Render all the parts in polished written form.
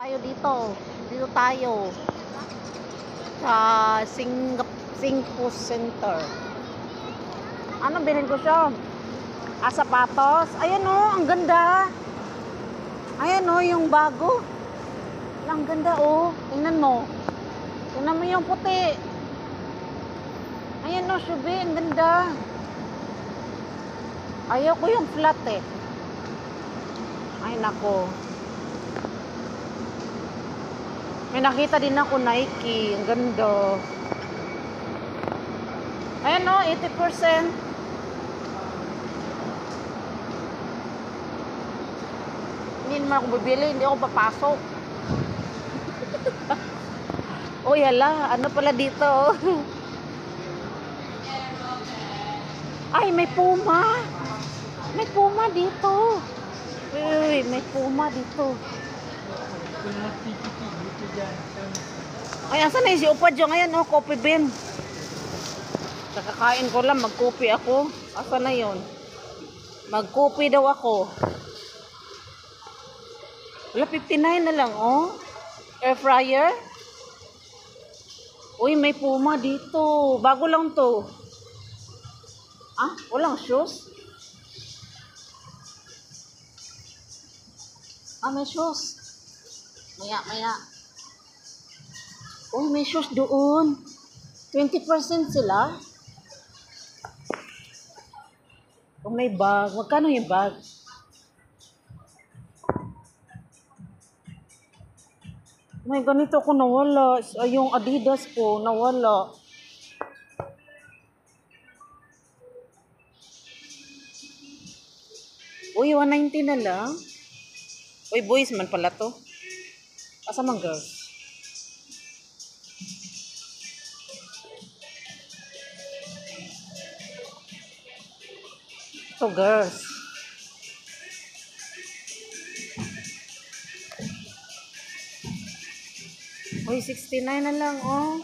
Tayo dito. Dito tayo. Sa Singpo Center. Ano, bilhin ko siya? Sapatos. Ayan o, ang ganda. Ayan o, yung bago. Ang ganda o. Tingnan mo. Tingnan mo yung puti. Ayan o, Shubi. Ang ganda. Ayaw ko yung flat eh. Ay, nako. May nakita din ako Nike. Ang ganda. Ayan o, 80%. Hindi naman ako bibili. Hindi ako papasok. Uy, hala. Ano pala dito? Ay, may Puma. May Puma dito. Uy, may Puma dito. Ay, asan na yung si Upad yung ayan, oh, coffee bean. Nakakain ko lang, mag-coffee ako. Asan na yun? Mag-coffee daw ako. Wala, 59 na lang, oh. Air fryer. Uy, may Puma dito. Bago lang to. Ah, walang shoes? Ah, may shoes. Maya. Oh, may shoes doon. 20% sila. Oh, may bag. Magkano yung bag? May ganito ko nawala. Yung Adidas ko nawala. Uy, 190 na lang. Uy, boys man pala to. Asa man girls? Ito girls. Uy, 69 na lang, oh.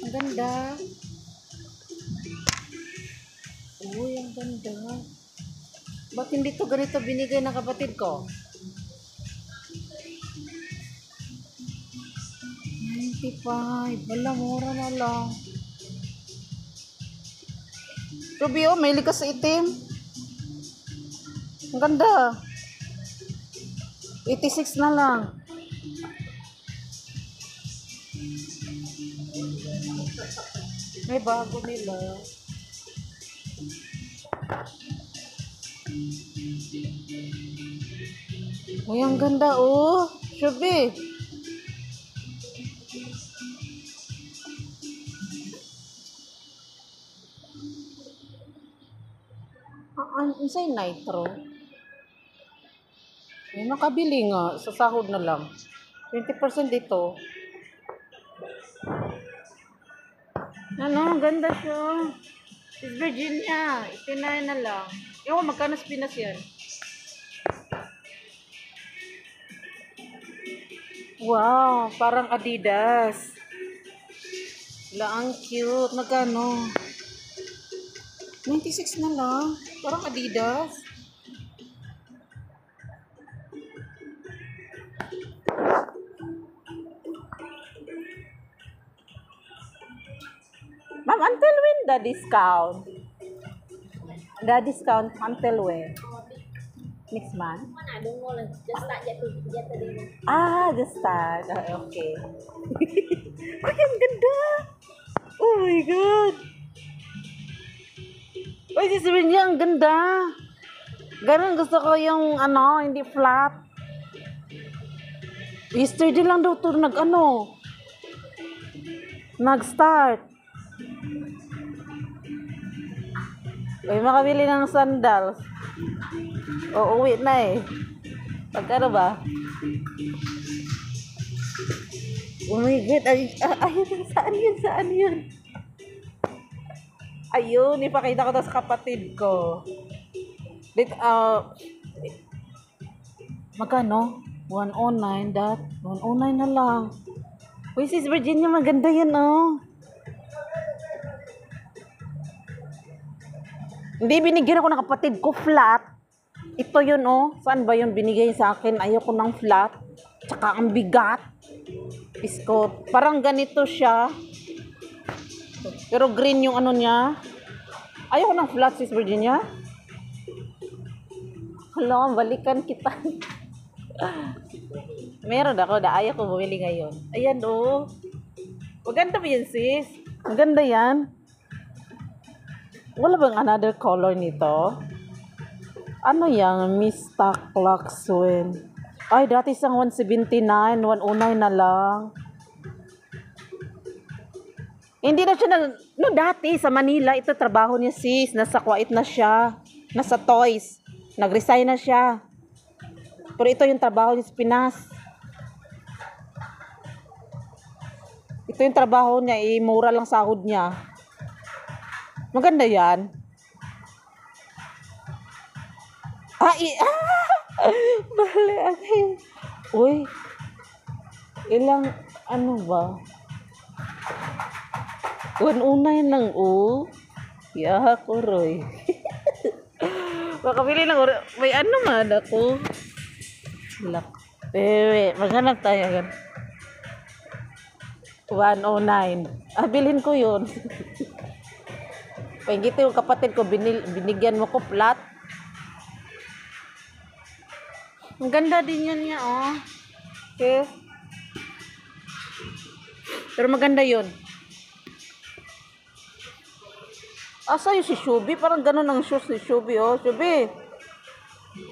Ang ganda. Uy, ang ganda. Ba't hindi to ganito binigay ng kapatid ko? 95. Wala, mura na lang. Ruby, oh, may likas sa itim. Ang ganda. 86 na lang. May bago nila. Uy, ang ganda, oh. Shubi. Ano sa'yo nitro? May makabili nga. Sa sahod na lang. 20% dito. Ano, ang ganda siya. Is Virginia. 89 na lang. Ewan, magkano sa Pinas yan? Wow, parang Adidas. Wala, ang cute. Magkano? 96 na lang. Parang Adidas. Ma'am, until when the discount? The discount until when? Next month? I don't know, like, just start yesterday. Just start. Okay. Ay, ang ganda! Oh my God! Uy, si Serena, ang ganda! Ganun gusto ko yung, hindi flat. Yesterday lang daw ito nag-start. Uy, makabili ng sandals. Uwi na eh. Pagkano ba? Oh my God. Ayun, saan yun? Ayun, ipakita ko to sa kapatid ko. Magkano? 109 109 na lang. Uy, sis Virginia, maganda yan, oh. Hindi, binigyan ako ng kapatid ko flat. Ito yun, oh. Saan ba yun binigay sa akin? Ayoko ng flat. Tsaka ang bigat. Isko, parang ganito siya. Pero green yung ano niya. Ayoko ng flat, sis Virginia. Hala, balikan kita. Meron ako, ayaw ko bumili ngayon. Ayan, oh. Maganda ba yan, sis? Maganda yan. Wala bang another color nito? Ano yan? Mista Clarkson. Ay, dati isang 179, 109 na lang. Hindi na siya no, dati sa Manila, ito trabaho niya, sis. Nasa Kuwait na siya. Nasa Toys. Nag-resign na siya. Pero ito yung trabaho niya sa Pinas. Ito yung trabaho niya, mura lang sahod niya. Maganda yan. Bale, okay. Uy. Ilang, ano ba? Unay lang, oh. Yeah, kuroy. Makabili lang, may ano man ako. Lak. Maghanap tayo. 109. Bilhin ko yun. Pagkita yung kapatid ko, binigyan mo ko flat. Ang ganda din yan niya, oh. Okay. Pero maganda yun. Asa yung si Shubi? Parang ganun ang shoes ni Shubi, oh. Shubi.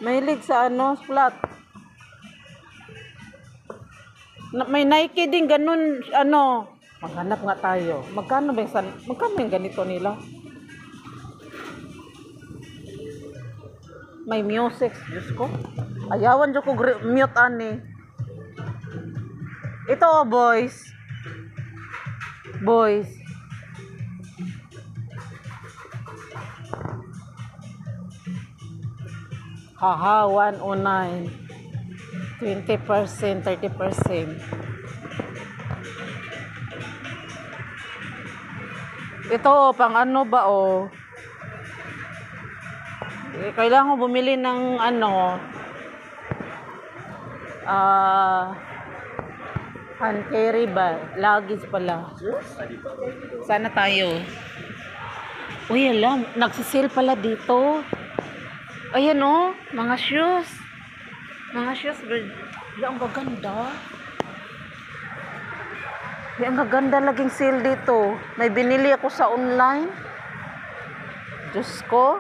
Mahilig sa ano, flat. May Nike din ganun, ano. Maghanap nga tayo. Magkano yung ganito nila? May music, Diyos ko. Ayawan dyan ko mute ani. Ito, oh, boys. Boys. Haha, 109. 20%, 30%. Ito, pang ano ba, oh. Kailangan ko bumili ng ano, hand carry ba? Luggage pala. Sana tayo. Uy, alam, nagsisale pala dito. Ayan, oh, mga shoes. Mga shoes, ang gaganda. Ang gaganda laging sale dito. May binili ako sa online. Diyos ko.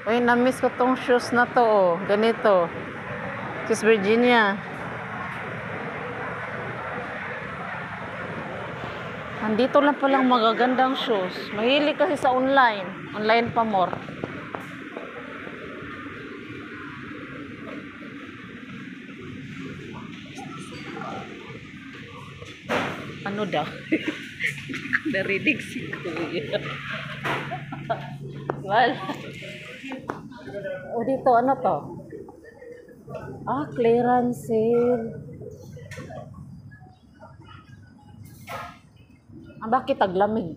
Uy, na-miss ko tong shoes na to, oh. Ganito. Sis Virginia. Andito lang palang magagandang shoes. Mahilig kasi sa online. Online pa more. Ano daw? Narinig si Kuya. Wala. O dito, ano to? Clearance sale. Bakit taglamig?